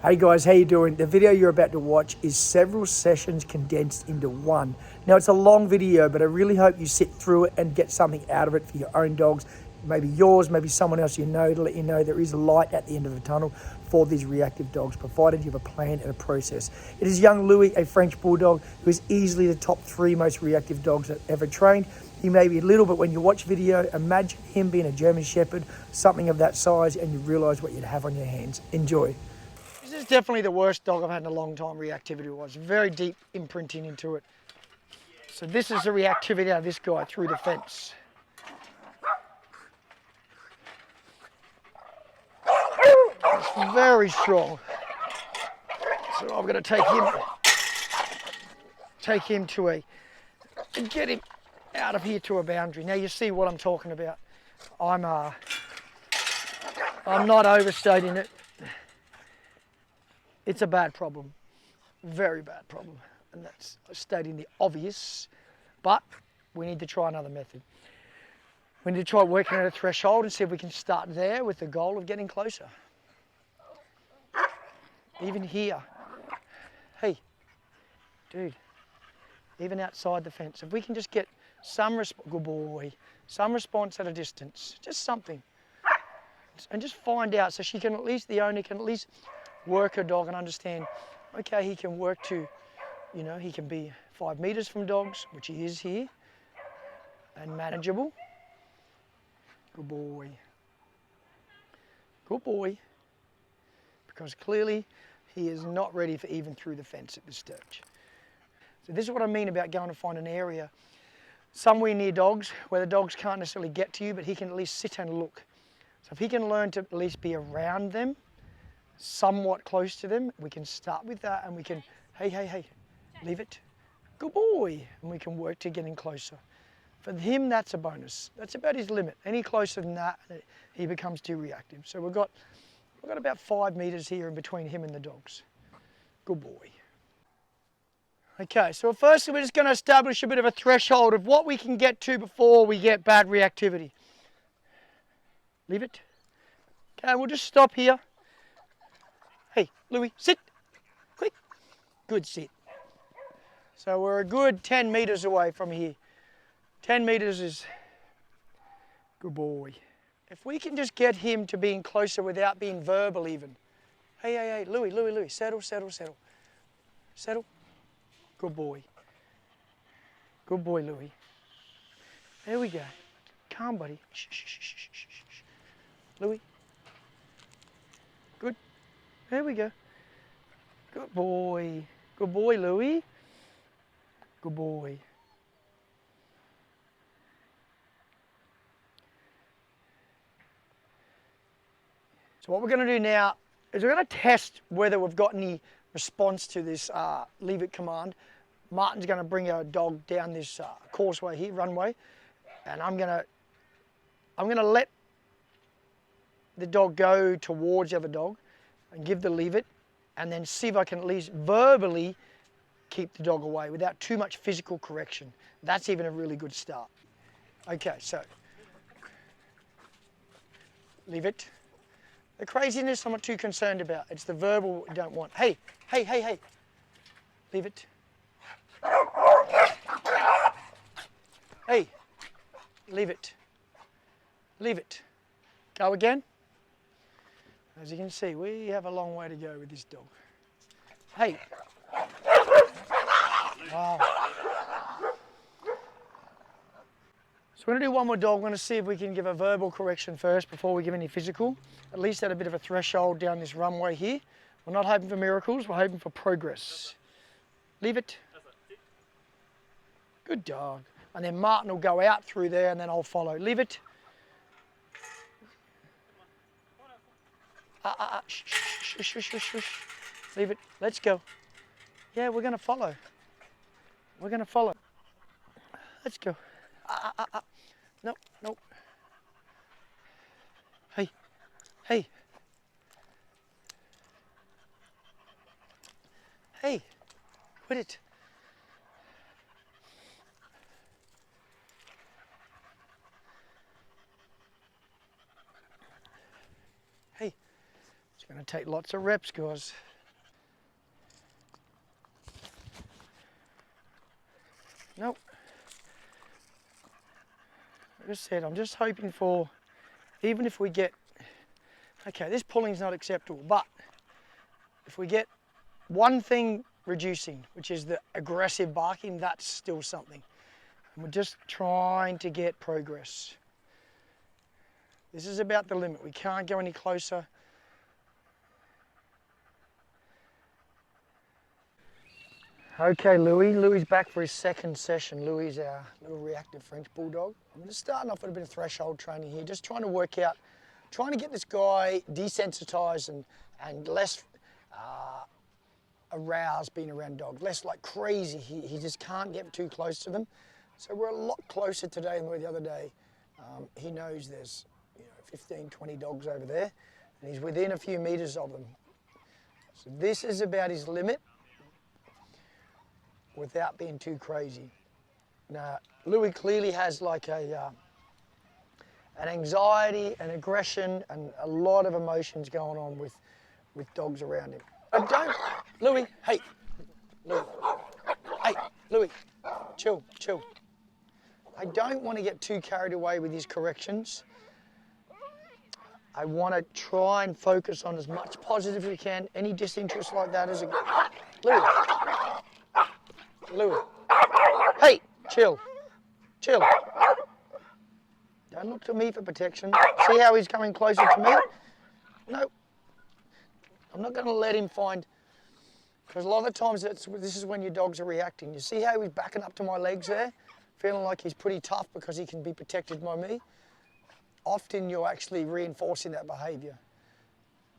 Hey guys, how you doing? The video you're about to watch is several sessions condensed into one. Now it's a long video, but I really hope you sit through it and get something out of it for your own dogs. Maybe yours, maybe someone else you know, to let you know there is a light at the end of the tunnel for these reactive dogs, provided you have a plan and a process. It is young Louie, a French Bulldog, who is easily the top 3 most reactive dogs I've ever trained. He may be little, but when you watch video, imagine him being a German Shepherd, something of that size, and you realise what you'd have on your hands. Enjoy. This is definitely the worst dog I've had in a long time, reactivity-wise. Very deep imprinting into it. So this is the reactivity out of this guy through the fence. It's very strong. So I'm going to take him to and get him out of here to a boundary. Now you see what I'm talking about. I'm not overstating it. It's a bad problem, very bad problem, and that's stating the obvious, but we need to try another method. We need to try working at a threshold and see if we can start there with the goal of getting closer. Even here, hey, dude, even outside the fence, if we can just get some good boy, some response at a distance, just something, and just find out so she can at least, the owner can at least work her dog and understand, okay, he can work to, you know, he can be 5 meters from dogs, which he is here, and manageable. Good boy. Good boy. Because clearly he is not ready for even through the fence at this stage. So this is what I mean about going to find an area somewhere near dogs where the dogs can't necessarily get to you, but he can at least sit and look. So if he can learn to at least be around them, somewhat close to them, we can start with that and we can, hey, leave it. Good boy. And we can work to getting closer. For him, that's a bonus. That's about his limit. Any closer than that, he becomes too reactive. So we've got about 5 meters here in between him and the dogs. Good boy. Okay, so firstly we're just going to establish a bit of a threshold of what we can get to before we get bad reactivity. Leave it. Okay, we'll just stop here. Hey, Louie, sit. Quick. Good sit. So we're a good 10 meters away from here. 10 meters is good boy. If we can just get him to being closer without being verbal even. Hey, Louie, settle. Settle. Good boy. Good boy, Louie. There we go. Calm, buddy. Shh. Louie. Good. There we go. Good boy. Good boy, Louie. Good boy. So what we're going to do now is we're going to test whether we've got any response to this leave it command. Martin's going to bring our dog down this causeway here, runway, and I'm going to let the dog go towards the other dog and give the leave it, and then see if I can at least verbally keep the dog away without too much physical correction. That's even a really good start. Okay, so leave it. The craziness I'm not too concerned about. It's the verbal we don't want. Hey. Leave it. Hey, leave it. Leave it. Go again. As you can see, we have a long way to go with this dog. Hey. Wow. So we're going to do one more dog. We're going to see if we can give a verbal correction first before we give any physical. At least at a bit of a threshold down this runway here. We're not hoping for miracles, we're hoping for progress. Leave it. Good dog. And then Martin will go out through there and then I'll follow. Leave it. Shh. Leave it. Let's go. Yeah, we're going to follow. We're going to follow. Let's go. Nope. Hey. Hey, quit it. Hey, it's going to take lots of reps, guys. Nope. Like I said, I'm just hoping for, even if we get, okay, this pulling's not acceptable, but if we get one thing reducing, which is the aggressive barking, that's still something. And we're just trying to get progress. This is about the limit. We can't go any closer. Okay, Louie. Louie's back for his second session. Louie's our little reactive French Bulldog. I'm just starting off with a bit of threshold training here, just trying to work out, trying to get this guy desensitized and less aroused being around dogs, less like crazy. He just can't get too close to them. So we're a lot closer today than we were the other day. He knows there's 15, 20 dogs over there, and he's within a few meters of them. So this is about his limit without being too crazy. Now, Louie clearly has like an anxiety, an aggression, and a lot of emotions going on with dogs around him. But don't, Louie, hey, Louie, hey, Louie, chill, chill. I don't want to get too carried away with his corrections. I want to try and focus on as much positive as we can. Any disinterest like that is a good... Louie. Louie. Hey, chill. Chill. Don't look to me for protection. See how he's coming closer to me? No. I'm not going to let him find... Because a lot of the times this is when your dogs are reacting. You see how he's backing up to my legs there? Feeling like he's pretty tough because he can be protected by me? Often you're actually reinforcing that behaviour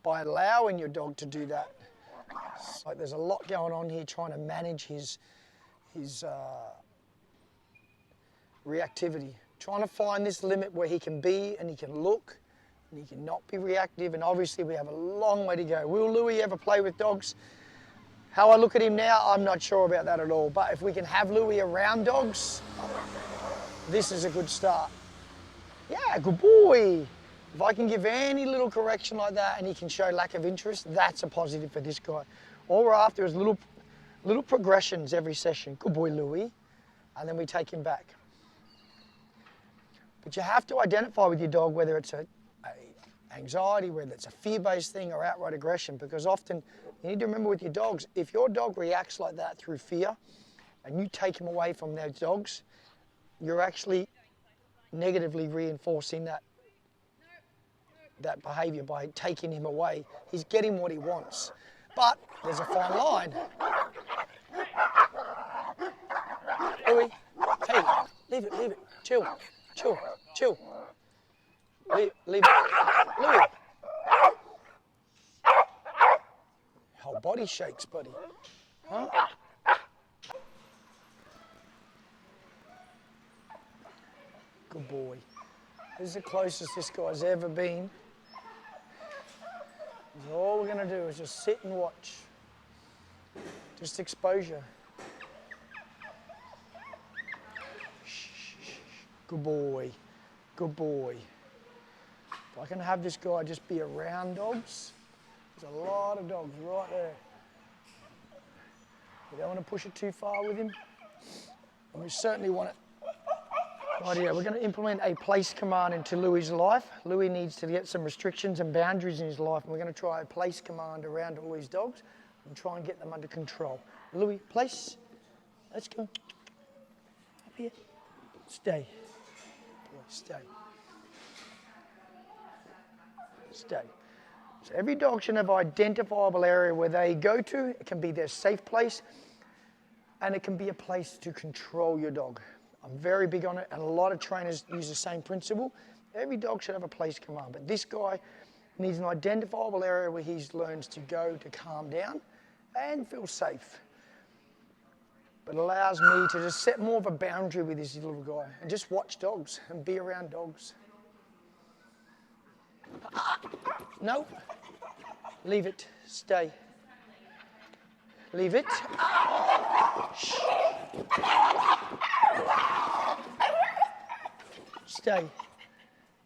by allowing your dog to do that. It's like there's a lot going on here trying to manage his reactivity. Trying to find this limit where he can be and he can look and he can not be reactive, and obviously we have a long way to go. Will Louie ever play with dogs? How I look at him now, I'm not sure about that at all. But if we can have Louie around dogs, this is a good start. Yeah, good boy. If I can give any little correction like that and he can show lack of interest, that's a positive for this guy. All we're after is little progressions every session. Good boy, Louie. And then we take him back. But you have to identify with your dog whether it's a anxiety, whether it's a fear-based thing or outright aggression, because often you need to remember with your dogs, if your dog reacts like that through fear and you take him away from those dogs, you're actually negatively reinforcing that behaviour by taking him away. He's getting what he wants. But there's a fine line. Louie, hey, leave it, chill, chill, chill. Leave it, Louie. Whole body shakes, buddy. Huh? Good boy. This is the closest this guy's ever been. So all we're going to do is just sit and watch. Just exposure. Good boy. Good boy. If I can have this guy just be around dogs, there's a lot of dogs right there. We don't want to push it too far with him. And we certainly want it. Right here, we're going to implement a place command into Louie's life. Louie needs to get some restrictions and boundaries in his life, and we're going to try a place command around all these dogs and try and get them under control. Louie, place. Let's go. Up here. Stay. Boy, stay. Stay. So every dog should have an identifiable area where they go to. It can be their safe place, and it can be a place to control your dog. I'm very big on it, and a lot of trainers use the same principle. Every dog should have a place command, but this guy needs an identifiable area where he learns to go to calm down and feel safe. But allows me to just set more of a boundary with this little guy and just watch dogs and be around dogs. No. Leave it. Stay. Leave it. Shh. Stay.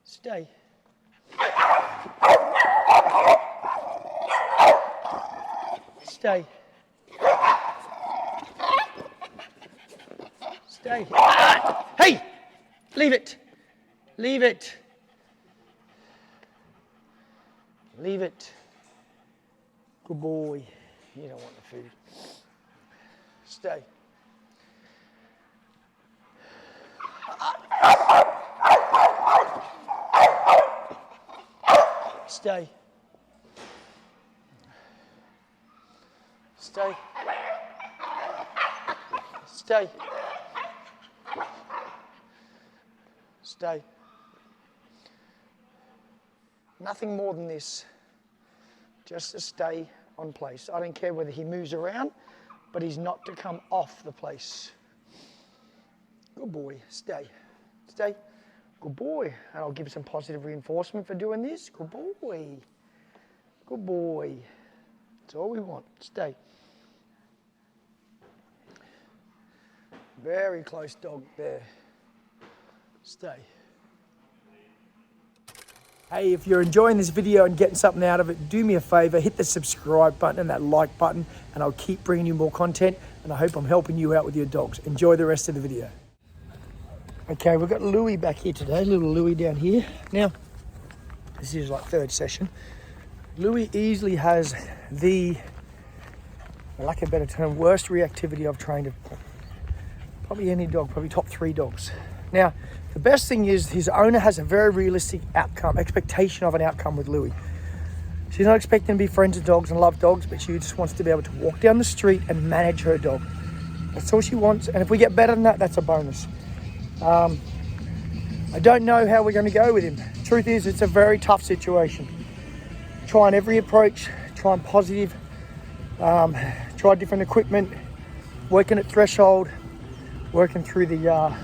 Stay. Stay. Stay. Ah! Hey! Leave it. Leave it. Leave it. Good boy. You don't want the food. Stay. Stay. Stay. Stay. Stay. Nothing more than this. Just to stay on place. I don't care whether he moves around, but he's not to come off the place. Good boy. Stay. Stay. Good boy. And I'll give some positive reinforcement for doing this. Good boy. Good boy. That's all we want. Stay. Very close dog there. Stay. Hey, if you're enjoying this video and getting something out of it, do me a favor, hit the subscribe button and that like button, and I'll keep bringing you more content, and I hope I'm helping you out with your dogs. Enjoy the rest of the video. Okay, we've got Louie back here today, little Louie down here. Now, this is like third session. Louie easily has the, for lack of a better term, worst reactivity I've trained of probably any dog, probably top 3 dogs. Now, the best thing is his owner has a very realistic expectation of an outcome with Louie. She's not expecting to be friends with dogs and love dogs, but she just wants to be able to walk down the street and manage her dog. That's all she wants, and if we get better than that, that's a bonus. I don't know how we're going to go with him. Truth is, it's a very tough situation. Trying every approach, trying positive, try different equipment, working at threshold, working through the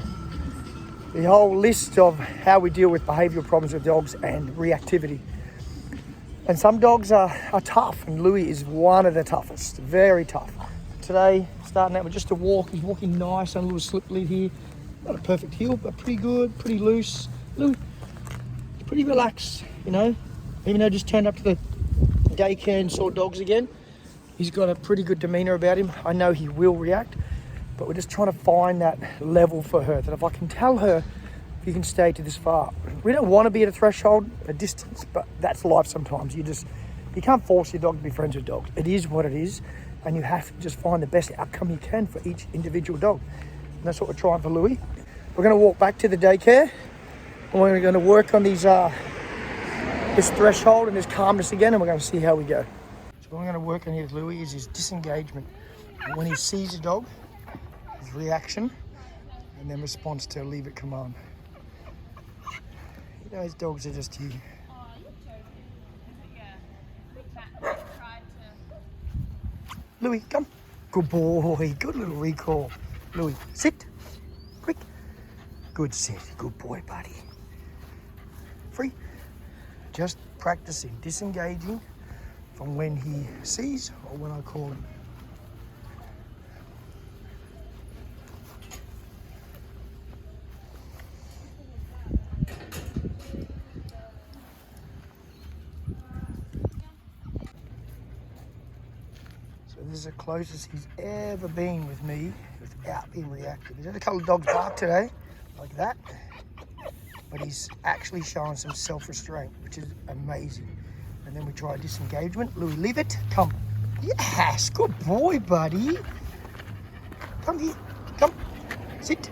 whole list of how we deal with behavioural problems with dogs and reactivity. And some dogs are tough, and Louie is one of the toughest, very tough. Today, starting out with just a walk, he's walking nice on a little slip lead here. Not a perfect heel, but pretty good, pretty loose. Louie, pretty relaxed, you know. Even though I just turned up to the daycare and saw dogs again, he's got a pretty good demeanour about him. I know he will react, but we're just trying to find that level for her, that if I can tell her, you can stay to this far. We don't want to be at a threshold, a distance, but that's life sometimes. You can't force your dog to be friends with dogs. It is what it is, and you have to just find the best outcome you can for each individual dog. And that's what we're trying for Louie. We're going to walk back to the daycare, and we're going to work on these this threshold and this calmness again, and we're going to see how we go. So what I'm going to work on here with Louie is his disengagement. And when he sees a dog, his reaction, and then response to a leave it command. You know, his dogs are just here. Louie, come. Good boy, good little recall. Louie, sit, quick. Good sit, good boy, buddy. Free. Just practicing disengaging from when he sees or when I call him. So this is the closest he's ever been with me without being reactive. He's had a couple of dogs bark today, like that. But he's actually showing some self-restraint, which is amazing. And then we try disengagement. Louie, leave it. Come. Yes, good boy, buddy. Come here. Come. Sit.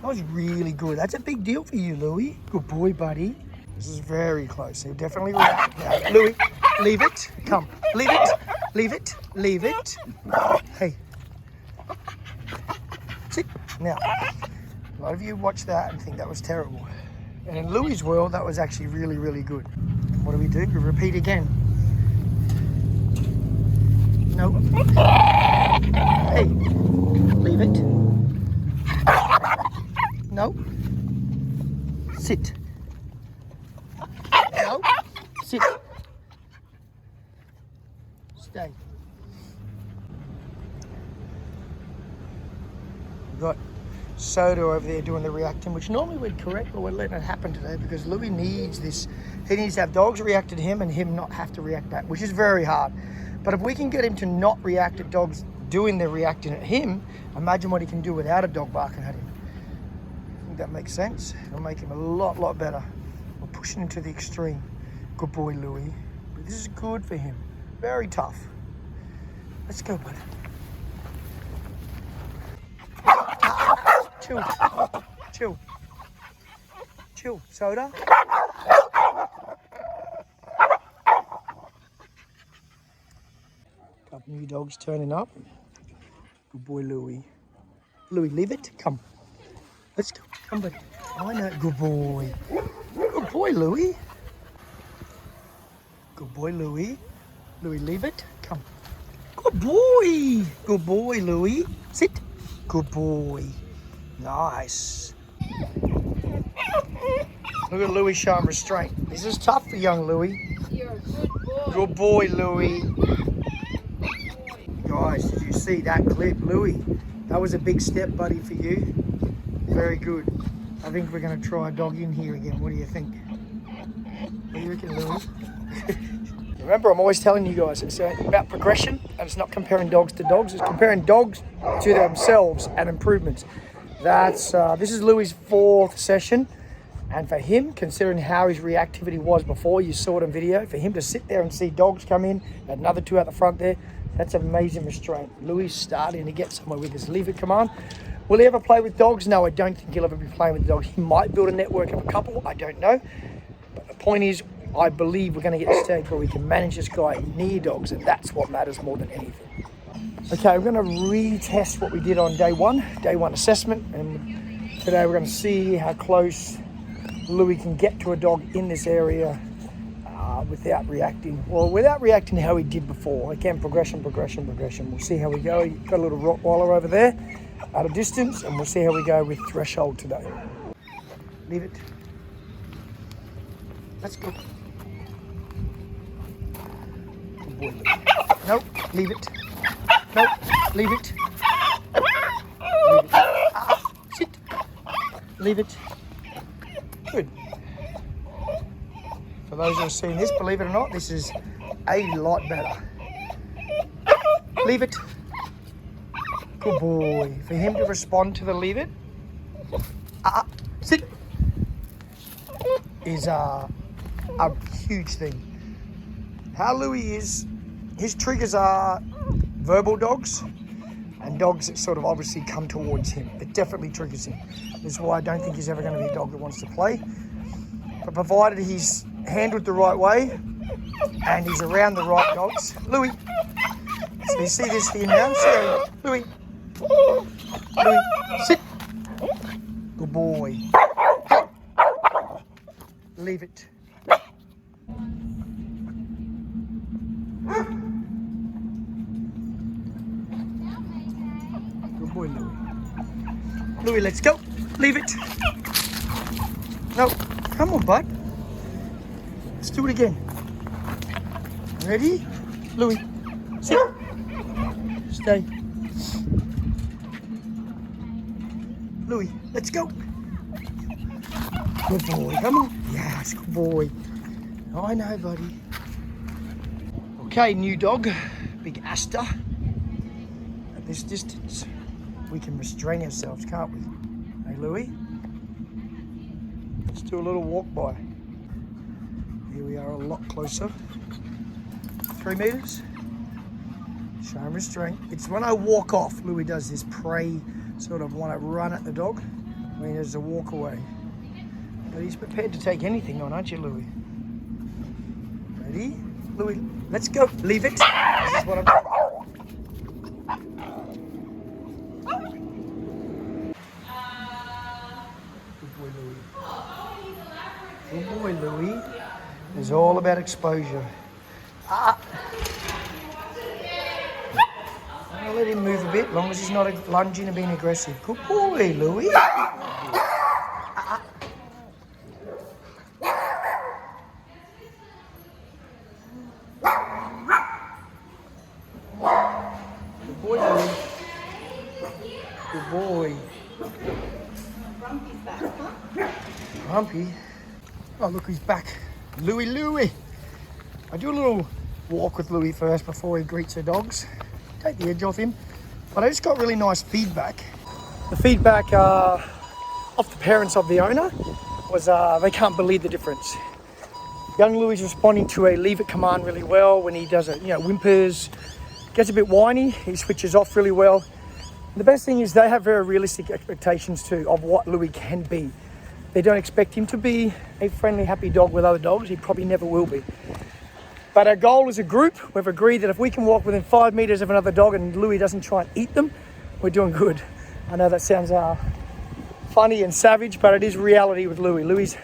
That was really good. That's a big deal for you, Louie. Good boy, buddy. This is very close. He'll definitely react now. Louie, leave it. Come. Leave it. Leave it. Leave it. Hey. Sit. Now. A lot of you watch that and think that was terrible. And in Louie's world, that was actually really, really good. What do? We repeat again. No. Hey, leave it. No. Sit. No. Sit. Stay. Got Soda over there doing the reacting, which normally we'd correct, but we're letting it happen today because Louie needs this. He needs to have dogs react to him and him not have to react back, which is very hard. But if we can get him to not react to dogs doing the reacting at him, imagine what he can do without a dog barking at him. I think that makes sense. It'll make him a lot better. We're pushing him to the extreme. Good boy, Louie. But this is good for him. Very tough. Let's go, bud. Chill. Chill. Chill. Soda. Couple new dogs turning up. Good boy, Louie. Louie, leave it. Come. Let's go. Come, buddy. I know. Good boy. Good boy, Louie. Good boy, Louie. Louie, leave it. Come. Good boy. Good boy, Louie. Sit. Good boy. Nice. Look at Louie showing restraint. This is tough for young Louie. You're a good boy. Good boy, Louie. Guys, did you see that clip, Louie? That was a big step, buddy, for you. Very good. I think we're going to try a dog in here again. What do you think? What do you reckon, Louie? Remember, I'm always telling you guys, it's about progression, and it's not comparing dogs to dogs. It's comparing dogs to themselves and improvements. This is Louie's 4th session, and for him, considering how his reactivity was before, you saw it in video, for him to sit there and see dogs come in, another 2 out the front there, that's amazing restraint. Louie's starting to get somewhere with his leave it command. Will he ever play with dogs? No, I don't think he'll ever be playing with dogs. He might build a network of a couple, I don't know. But the point is, I believe we're going to get to a stage where we can manage this guy near dogs, and that's what matters more than anything. Okay, we're going to retest what we did on day one assessment, and today we're going to see how close Louie can get to a dog in this area without reacting. Well, without reacting how he did before. Again, progression. We'll see how we go. You've got a little Rottweiler over there at a distance, and we'll see how we go with threshold today. Leave it. Let's go. Good boy, Louie. Nope, leave it. Nope, leave it. Leave it. Sit. Leave it. Good. For those who have seen this, believe it or not, this is a lot better. Leave it. Good boy. For him to respond to the leave it, sit, is a huge thing. How Louie is, his triggers are verbal dogs and dogs that sort of obviously come towards him. It definitely triggers him. This is why I don't think he's ever going to be a dog that wants to play. But provided he's handled the right way and he's around the right dogs. Louie, so you see this here now? So, Louie, Louie, sit. Good boy. Leave it. Good boy, Louie. Louie, let's go. Leave it. No, come on, bud. Let's do it again. Ready? Louie, sit. Stay. Louie, let's go. Good boy, come on. Yes, good boy. I know, buddy. Okay, new dog, big Asta. At this distance, we can restrain ourselves, can't we? Hey, Louie? Let's do a little walk by. Here we are a lot closer. 3 meters. Show him restraint. It's when I walk off, Louie does this prey, sort of want to run at the dog when he does a walk away. But he's prepared to take anything on, aren't you, Louie? Ready? Louie, let's go. Leave it. This is what I'm doing. Good boy, Louie. Good boy, Louie. It's all about exposure. I'll let him move a bit, as long as he's not lunging and being aggressive. Good boy, Louie. Good boy, Louie. Good boy. Grumpy's back, huh? Grumpy? Oh, look who's back. Louie. I do a little walk with Louie first before he greets the dogs. Take the edge off him. But I just got really nice feedback. The feedback off the parents of the owner was they can't believe the difference. Young Louie is responding to a leave it command really well. When he does it, whimpers, gets a bit whiny, he switches off really well. The best thing is they have very realistic expectations too of what Louie can be. They don't expect him to be a friendly, happy dog with other dogs. He probably never will be. But our goal as a group, we've agreed that if we can walk within 5 meters of another dog and Louie doesn't try and eat them, we're doing good. I know that sounds funny and savage, but it is reality with Louie. Louie's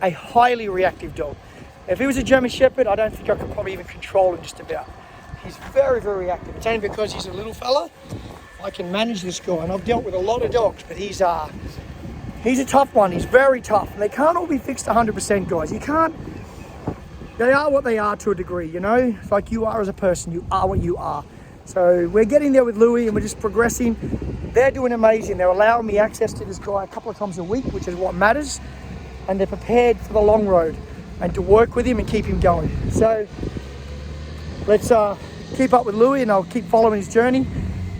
a highly reactive dog. If he was a German Shepherd, I don't think I could probably even control him just about. He's very, very reactive. It's only because he's a little fella, I can manage this guy. And I've dealt with a lot of dogs, but he's a tough one. He's very tough. They can't all be fixed 100%, guys. You can't. They are what they are to a degree, It's like you are as a person. You are what you are. So we're getting there with Louie and we're just progressing. They're doing amazing. They're allowing me access to this guy a couple of times a week, which is what matters. And they're prepared for the long road and to work with him and keep him going. So let's keep up with Louie and I'll keep following his journey.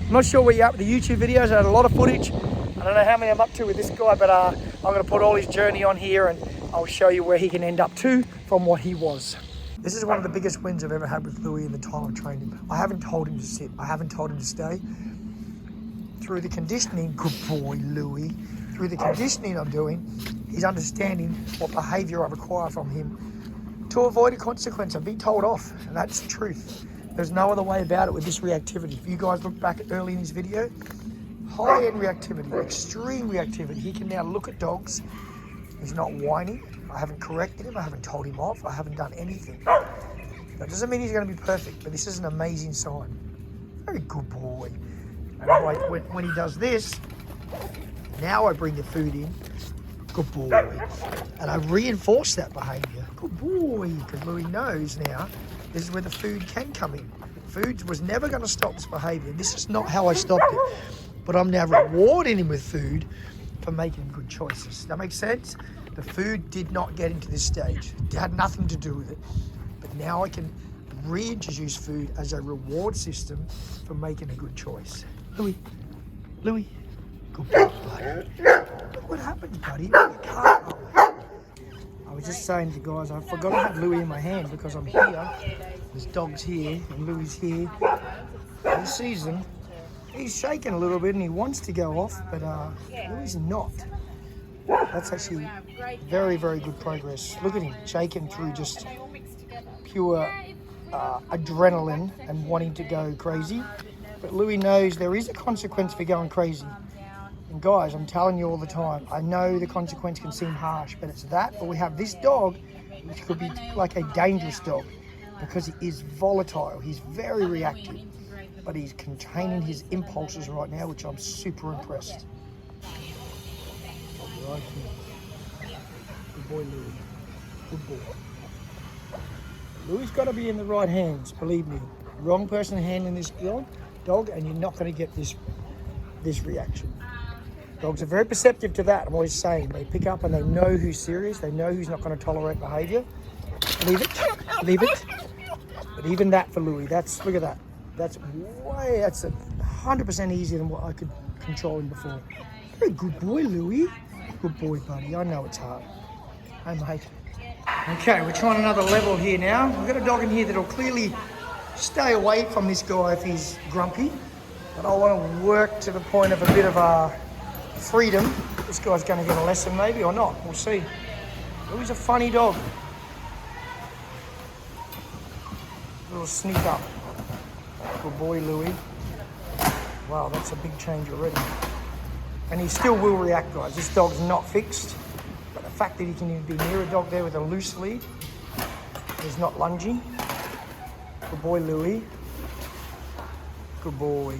I'm not sure where you're at with the YouTube videos. I had a lot of footage. I don't know how many I'm up to with this guy, but I'm going to put all his journey on here and I'll show you where he can end up to from what he was. This is one of the biggest wins I've ever had with Louie in the time I've trained him. I haven't told him to sit. I haven't told him to stay. Through the conditioning, good boy Louie, through the conditioning I'm doing, he's understanding what behaviour I require from him to avoid a consequence. I'm being told off, and that's the truth. There's no other way about it with this reactivity. If you guys look back early in his video, high-end reactivity, extreme reactivity. He can now look at dogs. He's not whining. I haven't corrected him. I haven't told him off. I haven't done anything. That doesn't mean he's going to be perfect, but this is an amazing sign. Very good boy. And when he does this, now I bring the food in. Good boy. And I reinforce that behaviour. Good boy. Because Louie knows now this is where the food can come in. Food was never going to stop this behaviour. This is not how I stopped it. But I'm now rewarding him with food for making good choices. That makes sense? The food did not get into this stage. It had nothing to do with it. But now I can reintroduce food as a reward system for making a good choice. Louie, good boy, buddy. Look what happens, buddy. You can't. I was just saying to the guys, I forgot to have Louie in my hand because I'm here. There's dogs here and Louie's here. He sees them. He's shaking a little bit and he wants to go off, but Louie's not. That's actually very, very good progress. Look at him shaking through just pure adrenaline and wanting to go crazy. But Louie knows there is a consequence for going crazy. And guys, I'm telling you all the time, I know the consequence can seem harsh, but it's that, or we have this dog, which could be like a dangerous dog because he is volatile. He's very reactive, but he's containing his impulses right now, which I'm super impressed. Right here. Good boy, Louie. Good boy. Louie's got to be in the right hands, believe me. Wrong person handling this dog, and you're not going to get this reaction. Dogs are very perceptive to that. I'm always saying they pick up and they know who's serious. They know who's not going to tolerate behaviour. Leave it. But even that for Louie, look at that. That's 100% easier than what I could control him before. Very good boy, Louie. Good boy, buddy. I know it's hard. Hey, mate. Okay, we're trying another level here now. We've got a dog in here that'll clearly stay away from this guy if he's grumpy. But I want to work to the point of a bit of freedom. This guy's going to get a lesson maybe or not. We'll see. Louie's a funny dog. A little sneak up. Good boy, Louie. Wow, that's a big change already. And he still will react, guys. This dog's not fixed. But the fact that he can even be near a dog there with a loose lead, he's not lunging. Good boy, Louie. Good boy.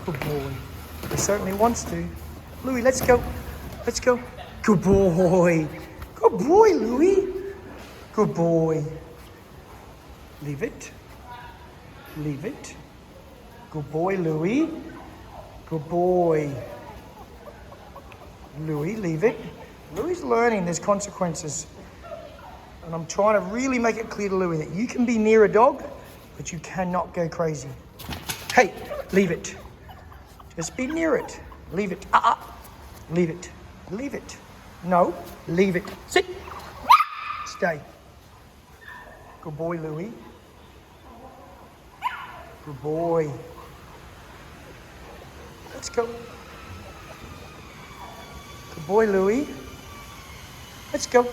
Good boy. He certainly wants to. Louie, let's go. Let's go. Good boy. Good boy, Louie. Good boy. Leave it. Leave it. Good boy, Louie. Good boy. Louie, leave it. Louie's learning there's consequences. And I'm trying to really make it clear to Louie that you can be near a dog, but you cannot go crazy. Hey, leave it. Just be near it. Leave it. Leave it. Leave it. No, leave it. Sit. Stay. Good boy, Louie. Good boy. Let's go. Good boy, Louie. Let's go.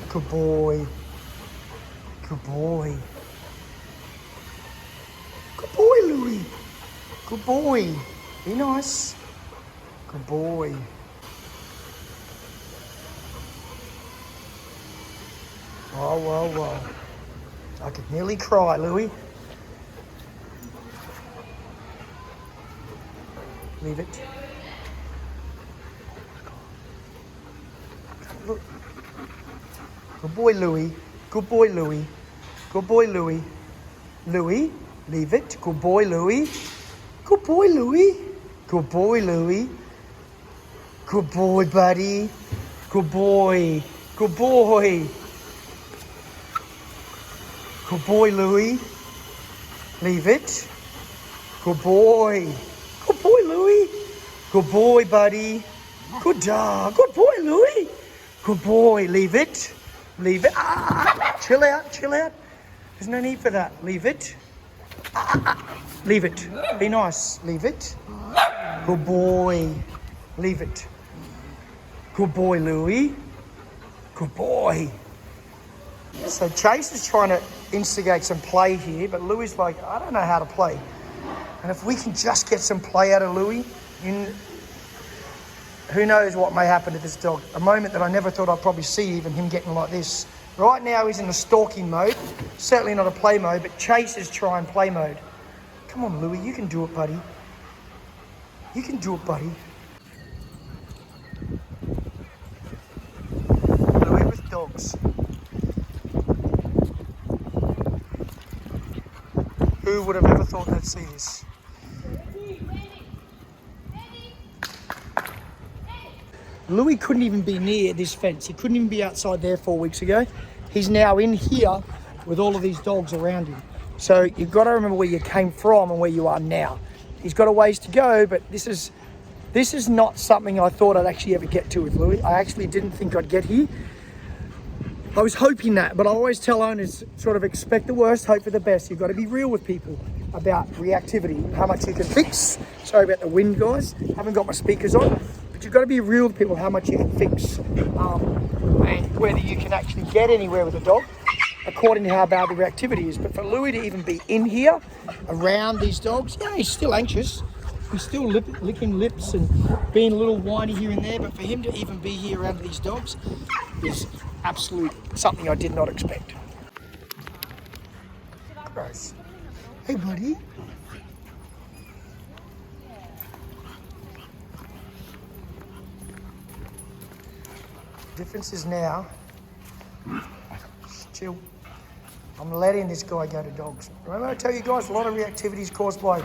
Good boy. Good boy. Good boy, Louie. Good boy. Be nice. Good boy. Whoa, whoa, whoa. I could nearly cry, Louie. Leave it. Look. Good boy, Louie. Good boy, Louie. Good boy, Louie. Louie, leave it. Good boy, Louie. Good boy, Louie. Good boy, Louie. Good boy, buddy. Good boy. Good boy. Good boy, Louie. Leave it. Good boy. Good boy, Louie. Good boy, buddy. Good dog. Good boy, Louie. Good boy. Leave it. Leave it. Chill out. Chill out. There's no need for that. Leave it. Leave it. Be nice. Leave it. Good boy. Leave it. Good boy, Louie. Good boy. So Chase is trying to instigate some play here, but Louie's like, I don't know how to play. And if we can just get some play out of Louie, who knows what may happen to this dog. A moment that I never thought I'd probably see, even him getting like this. Right now he's in a stalking mode, certainly not a play mode, but Chase is trying play mode. Come on, Louie, you can do it, buddy. You can do it, buddy. Louie with dogs. Who would have ever thought they'd see this? Louie couldn't even be near this fence. He couldn't even be outside there 4 weeks ago. He's now in here with all of these dogs around him. So you've got to remember where you came from and where you are now. He's got a ways to go, but this is not something I thought I'd actually ever get to with Louie. I actually didn't think I'd get here. I was hoping that, but I always tell owners, sort of expect the worst, hope for the best. You've got to be real with people about reactivity, how much you can fix. Sorry about the wind, guys. Haven't got my speakers on. But you've got to be real with people how much you can fix and whether you can actually get anywhere with a dog according to how bad the reactivity is. But for Louie to even be in here around these dogs, yeah, he's still anxious. He's still licking lips and being a little whiny here and there. But for him to even be here around these dogs is absolute something I did not expect. Gross. Hey, buddy. Difference is now, chill. I'm letting this guy go to dogs. Remember I tell you guys, a lot of reactivity is caused by...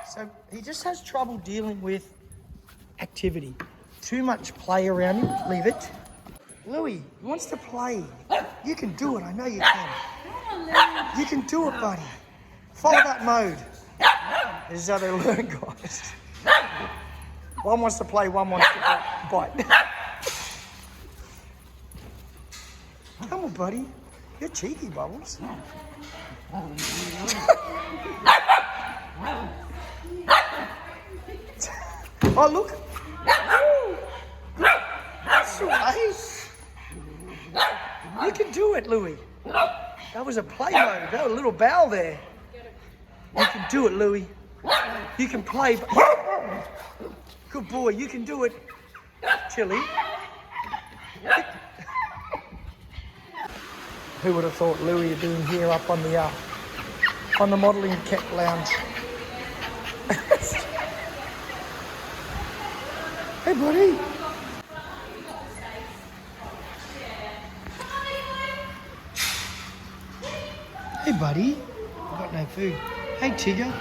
So he just has trouble dealing with activity. Too much play around him, leave it. Louie, he wants to play. You can do it, I know you can. You can do it, buddy. Follow that mode. This is how they learn, guys. One wants to play, one wants to bite. Come on, buddy. You're cheeky, Bubbles. Oh, look. That's nice. You can do it, Louie. That was a play mode. That was a little bow there. You can do it, Louie. You can play. Good boy, you can do it. Chili. Who would have thought Louie had been here up on the modelling lounge? Hey, buddy. Hey, buddy. I've got no food. Hey, Tigger.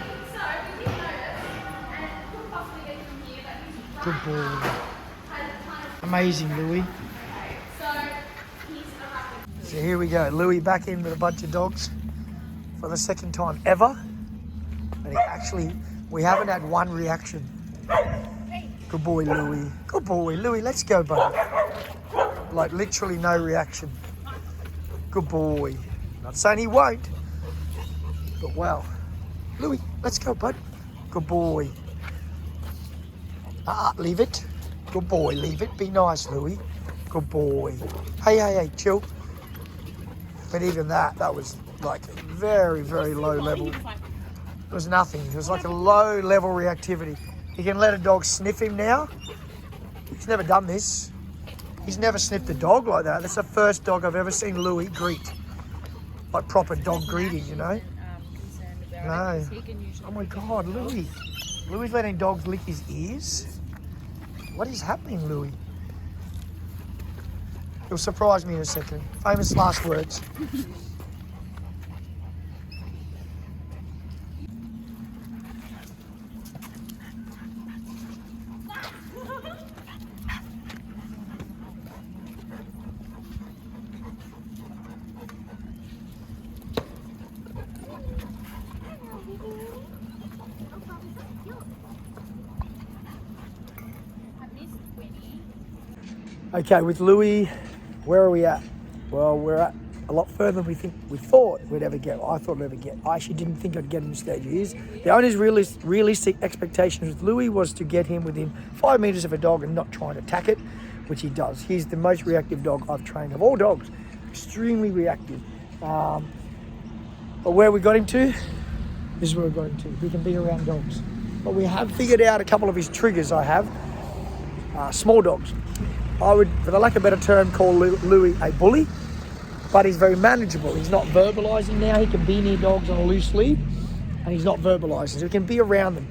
Good boy. Amazing, Louie. So here we go, Louie back in with a bunch of dogs for the second time ever. And we haven't had one reaction. Good boy, Louie. Good boy, Louie. Let's go, buddy. Like literally no reaction. Good boy. Not saying he won't, but wow. Louie, let's go, bud. Good boy. Leave it. Good boy, leave it. Be nice, Louie. Good boy. Hey, chill. But even that was like very, very low level. It was nothing. It was like a low level reactivity. You can let a dog sniff him now. He's never done this. He's never sniffed a dog like that. That's the first dog I've ever seen Louie greet. Like proper dog greeting, you know? No. Oh my God, Louie. Louie's letting dogs lick his ears? What is happening, Louie? He'll surprise me in a second. Famous last words. Okay, with Louie, where are we at? Well, we're at a lot further than we thought we'd ever get. I thought we'd ever get. I actually didn't think I'd get him stage years. The owner's realistic expectations with Louie was to get him within 5 meters of a dog and not try and attack it, which he does. He's the most reactive dog I've trained of all dogs. Extremely reactive. But where we got him to, this is where we got him to. He can be around dogs. But we have figured out a couple of his triggers I have. Small dogs. I would, for the lack of a better term, call Louie a bully, but he's very manageable. He's not verbalising now. He can be near dogs on a loose lead, and he's not verbalising, so he can be around them.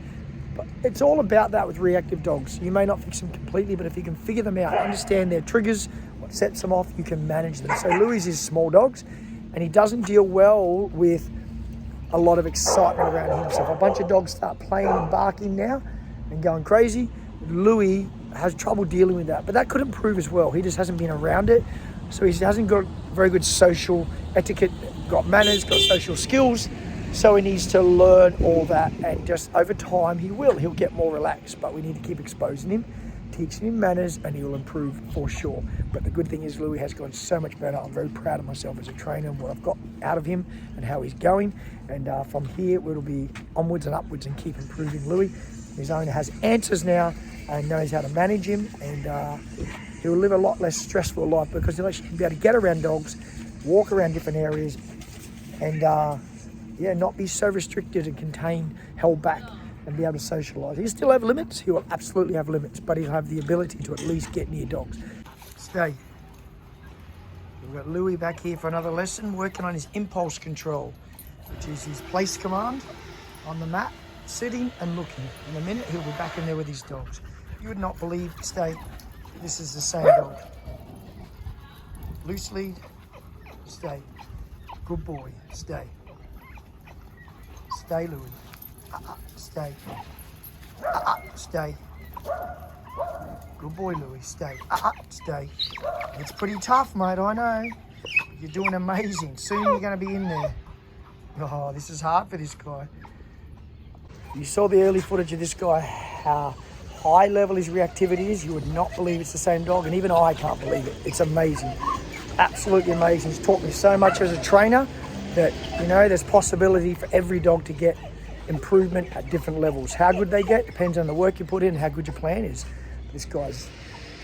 But it's all about that with reactive dogs. You may not fix them completely, but if you can figure them out, understand their triggers, what sets them off, you can manage them. So Louie's is small dogs, and he doesn't deal well with a lot of excitement around him. So if a bunch of dogs start playing and barking now and going crazy, Louie has trouble dealing with that, but that could improve as well. He just hasn't been around it, so he hasn't got very good social etiquette, got manners, got social skills, so he needs to learn all that, and just over time he'll get more relaxed, but we need to keep exposing him, teaching him manners, and he'll improve for sure. But the good thing is Louie has gotten so much better. I'm very proud of myself as a trainer and what I've got out of him and how he's going, and from here it'll be onwards and upwards and keep improving Louie. His owner has answers now and knows how to manage him, and he'll live a lot less stressful life because he'll actually be able to get around dogs, walk around different areas, and not be so restricted and contained, held back, and be able to socialise. He'll still have limits. He will absolutely have limits, but he'll have the ability to at least get near dogs. Stay. We've got Louie back here for another lesson, working on his impulse control, which is his place command on the mat, sitting and looking. In a minute, he'll be back in there with his dogs. You would not believe, stay, this is the same dog. Loose lead, stay. Good boy, stay. Stay, Louie. Stay. Stay. Good boy, Louie, stay. Stay. It's pretty tough, mate, I know. You're doing amazing. Soon you're going to be in there. Oh, this is hard for this guy. You saw the early footage of this guy, how high level his reactivity is. You would not believe it's the same dog, and even I can't believe it. It's amazing. Absolutely amazing. He's taught me so much as a trainer that, you know, there's possibility for every dog to get improvement at different levels. How good they get depends on the work you put in and how good your plan is. This guy's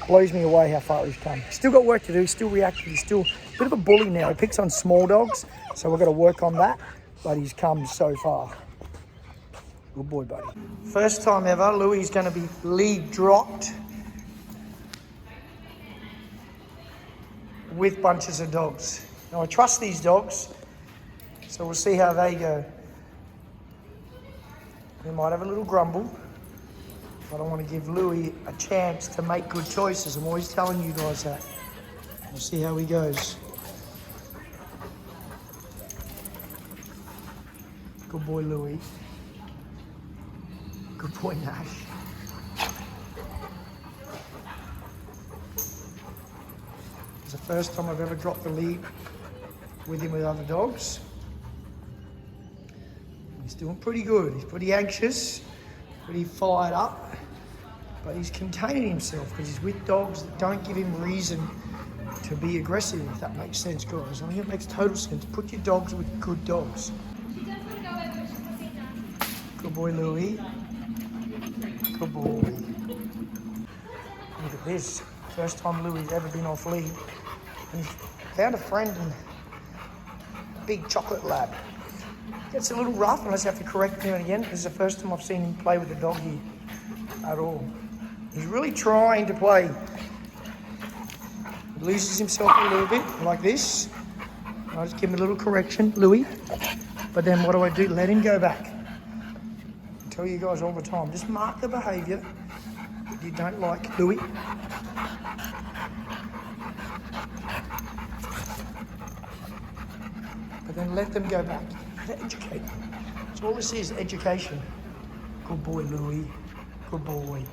blows me away how far he's come. He's still got work to do. He's still reactive. He's still a bit of a bully now. He picks on small dogs, so we've got to work on that, but he's come so far. Good boy, buddy. First time ever, Louie's going to be lead dropped with bunches of dogs. Now, I trust these dogs, so we'll see how they go. We might have a little grumble, but I want to give Louie a chance to make good choices. I'm always telling you guys that. We'll see how he goes. Good boy, Louie. Good boy, Nash. It's the first time I've ever dropped the lead with him with other dogs. He's doing pretty good. He's pretty anxious, pretty fired up, but he's containing himself because he's with dogs that don't give him reason to be aggressive, if that makes sense, guys. I think it makes total sense. Put your dogs with good dogs. Good boy, Louie. Good boy. Look at this. First time Louie's ever been off lead. And he's found a friend in a big chocolate lab. Gets a little rough unless you have to correct him again. This is the first time I've seen him play with a dog here at all. He's really trying to play. He loses himself a little bit, like this. I just give him a little correction, Louie. But then what do? Let him go back. I tell you guys all the time, just mark the behaviour that you don't like, Louie. But then let them go back. Educate. That's all this is, education. Good boy, Louie. Good boy.